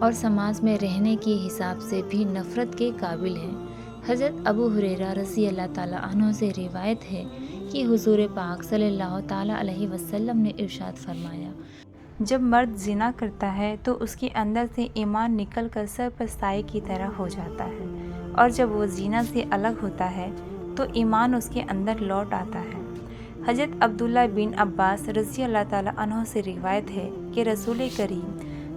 اور سماج میں رہنے کے حساب سے بھی نفرت کے قابل ہیں۔ حضرت ابو ہریرہ رضی اللہ تعالیٰ عنہ سے روایت ہے کہ حضور پاک صلی اللہ تعالیٰ علیہ وسلم نے ارشاد فرمایا، جب مرد زنا کرتا ہے تو اس کے اندر سے ایمان نکل کر سر پر سائے کی طرح ہو جاتا ہے، اور جب وہ زنا سے الگ ہوتا ہے تو ایمان اس کے اندر لوٹ آتا ہے۔ حضرت عبداللہ بن عباس رضی اللہ تعالیٰ عنہ سے روایت ہے کہ رسول کریم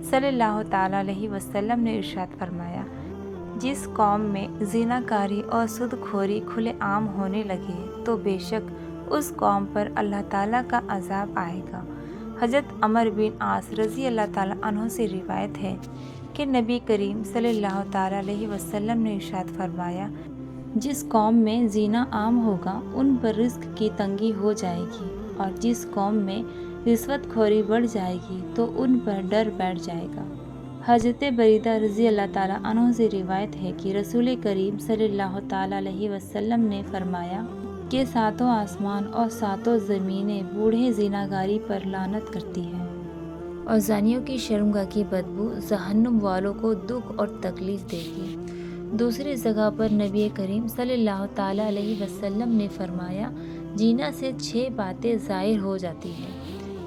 صلی اللہ تعالیٰ علیہ وسلم نے ارشاد فرمایا، جس قوم میں زنا کاری اور سود خوری کھلے عام ہونے لگے تو بے شک اس قوم پر اللہ تعالیٰ کا عذاب آئے گا۔ حضرت عمر بن عاص رضی اللہ تعالیٰ عنہ سے روایت ہے کہ نبی کریم صلی اللہ تعالیٰ علیہ وسلم نے ارشاد فرمایا، جس قوم میں زنا عام ہوگا ان پر رزق کی تنگی ہو جائے گی، اور جس قوم میں رشوت خوری بڑھ جائے گی تو ان پر ڈر بیٹھ جائے گا۔ حضرت بریدہ رضی اللہ تعالیٰ عنہ سے روایت ہے کہ رسول کریم صلی اللہ تعالیٰ علیہ وسلم نے فرمایا کہ ساتوں آسمان اور ساتوں زمینیں بوڑھے زناگاری پر لعنت کرتی ہیں، اور زانیوں کی شرمگاہ کی بدبو جہنم والوں کو دکھ اور تکلیف دے گی۔ دوسری جگہ پر نبی کریم صلی اللہ تعالیٰ علیہ وسلم نے فرمایا، زنا سے 6 باتیں ظاہر ہو جاتی ہیں،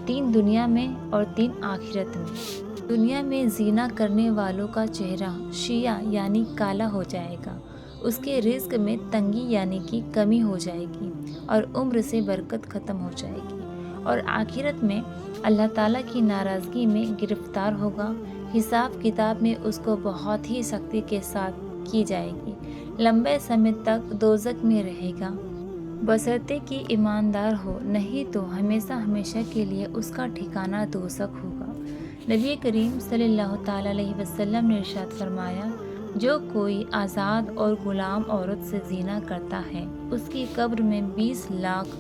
3 دنیا میں اور 3 آخرت میں۔ دنیا میں زنا کرنے والوں کا چہرہ شیعہ یعنی کالا ہو جائے گا، اس کے رزق میں تنگی یعنی کہ کمی ہو جائے گی، اور عمر سے برکت ختم ہو جائے گی، اور آخرت میں اللہ تعالیٰ کی ناراضگی میں گرفتار ہوگا، حساب کتاب میں اس کو بہت ہی سختی کے ساتھ کی جائے گی، لمبے سمے تک دوزخ میں رہے گا، بشرطے کہ ایماندار ہو، نہیں تو ہمیشہ ہمیشہ کے لیے اس کا ٹھکانہ دوزخ ہوگا۔ نبی کریم صلی اللہ تعالیٰ علیہ وسلم نے ارشاد فرمایا، جو کوئی آزاد اور غلام عورت سے زنا کرتا ہے اس کی قبر میں 20 لاکھ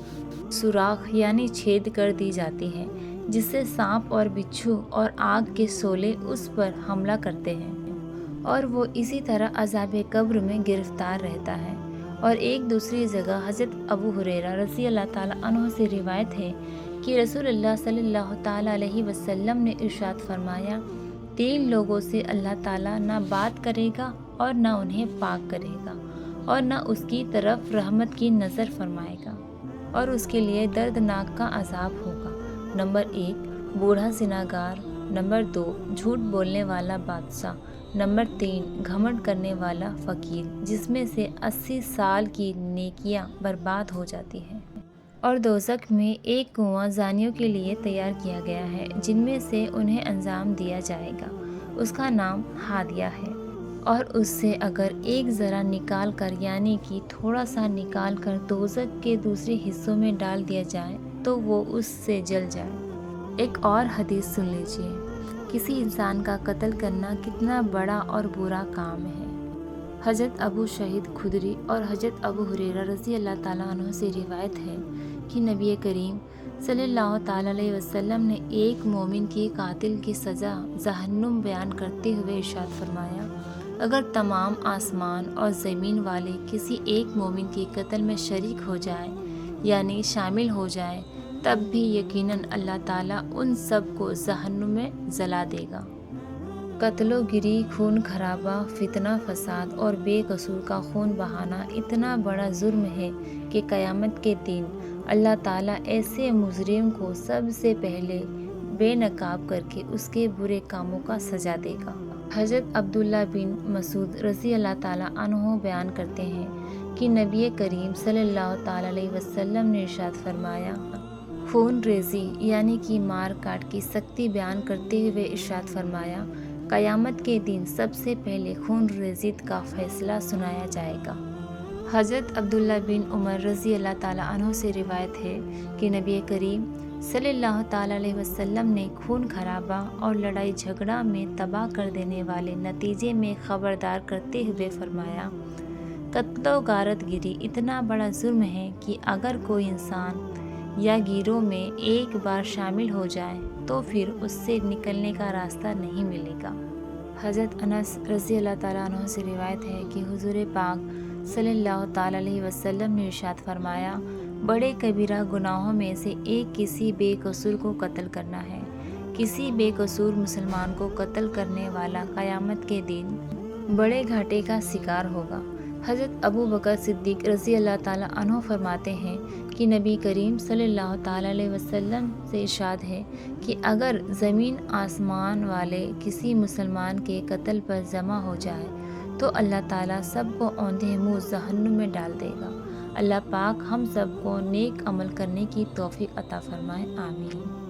سوراخ یعنی چھید کر دی جاتی ہے، جس سے سانپ اور بچھو اور آگ کے شعلے اس پر حملہ کرتے ہیں، اور وہ اسی طرح عذاب قبر میں گرفتار رہتا ہے۔ اور ایک دوسری جگہ حضرت ابو ہریرہ رضی اللہ تعالیٰ عنہ سے روایت ہے کہ رسول اللہ صلی اللہ تعالیٰ علیہ وسلم نے ارشاد فرمایا، 3 لوگوں سے اللہ تعالیٰ نہ بات کرے گا اور نہ انہیں پاک کرے گا، اور نہ اس کی طرف رحمت کی نظر فرمائے گا، اور اس کے لیے دردناک کا عذاب ہوگا۔ نمبر 1 بوڑھا زناگار، نمبر 2 جھوٹ بولنے والا بادشاہ، نمبر 3 گھمنڈ کرنے والا فقیر، جس میں سے 80 سال کی نیکیاں برباد ہو جاتی ہیں۔ اور دوزخ میں ایک کنواں زانیوں کے لیے تیار کیا گیا ہے، جن میں سے انہیں انجام دیا جائے گا، اس کا نام ہادیہ ہے، اور اس سے اگر ایک ذرا نکال کر یعنی کہ تھوڑا سا نکال کر دوزخ کے دوسرے حصوں میں ڈال دیا جائے تو وہ اس سے جل جائے۔ ایک اور حدیث سن لیجیے، کسی انسان کا قتل کرنا کتنا بڑا اور برا کام ہے۔ حضرت ابو شہید خدری اور حضرت ابو ہریرہ رضی اللہ تعالیٰ عنہ سے روایت ہے کہ نبی کریم صلی اللہ تعالیٰ علیہ وسلم نے ایک مومن کی قاتل کی سزا جہنم بیان کرتے ہوئے ارشاد فرمایا، اگر تمام آسمان اور زمین والے کسی ایک مومن کے قتل میں شریک ہو جائے یعنی شامل ہو جائے، تب بھی یقیناً اللہ تعالیٰ ان سب کو جہنم میں جلا دے گا۔ قتل و گری، خون خرابہ، فتنہ فساد اور بے قصور کا خون بہانا اتنا بڑا جرم ہے کہ قیامت کے دن اللہ تعالیٰ ایسے مجرم کو سب سے پہلے بے نقاب کر کے اس کے برے کاموں کا سزا دے گا۔ حضرت عبداللہ بن مسعود رضی اللہ تعالیٰ عنہ بیان کرتے ہیں کہ نبی کریم صلی اللہ تعالیٰ علیہ وسلم نے ارشاد فرمایا، خون ریزی یعنی کہ مار کاٹ کی سختی بیان کرتے ہوئے ارشاد فرمایا، قیامت کے دن سب سے پہلے خون ریزیت کا فیصلہ سنایا جائے گا۔ حضرت عبداللہ بن عمر رضی اللہ تعالیٰ عنہ سے روایت ہے کہ نبی کریم صلی اللہ تعالیٰ علیہ وسلم نے خون خرابہ اور لڑائی جھگڑا میں تباہ کر دینے والے نتیجے میں خبردار کرتے ہوئے فرمایا، قتل و غارت گری اتنا بڑا جرم ہے کہ اگر کوئی انسان یا گیروں میں ایک بار شامل ہو جائے تو پھر اس سے نکلنے کا راستہ نہیں ملے گا۔ حضرت انس رضی اللہ تعالیٰ عنہ سے روایت ہے کہ حضور پاک صلی اللہ تعالیٰ علیہ وسلم نے ارشاد فرمایا، بڑے کبیرہ گناہوں میں سے ایک کسی بے قصور کو قتل کرنا ہے، کسی بے قصور مسلمان کو قتل کرنے والا قیامت کے دن بڑے گھاٹے کا شکار ہوگا۔ حضرت ابو بکر صدیق رضی اللہ تعالیٰ عنہ فرماتے ہیں کہ نبی کریم صلی اللہ تعالیٰ علیہ وسلم سے ارشاد ہے کہ اگر زمین آسمان والے کسی مسلمان کے قتل پر جمع ہو جائے تو اللہ تعالیٰ سب کو اوندھے منہ جہنم میں ڈال دے گا۔ اللہ پاک ہم سب کو نیک عمل کرنے کی توفیق عطا فرمائے، آمین۔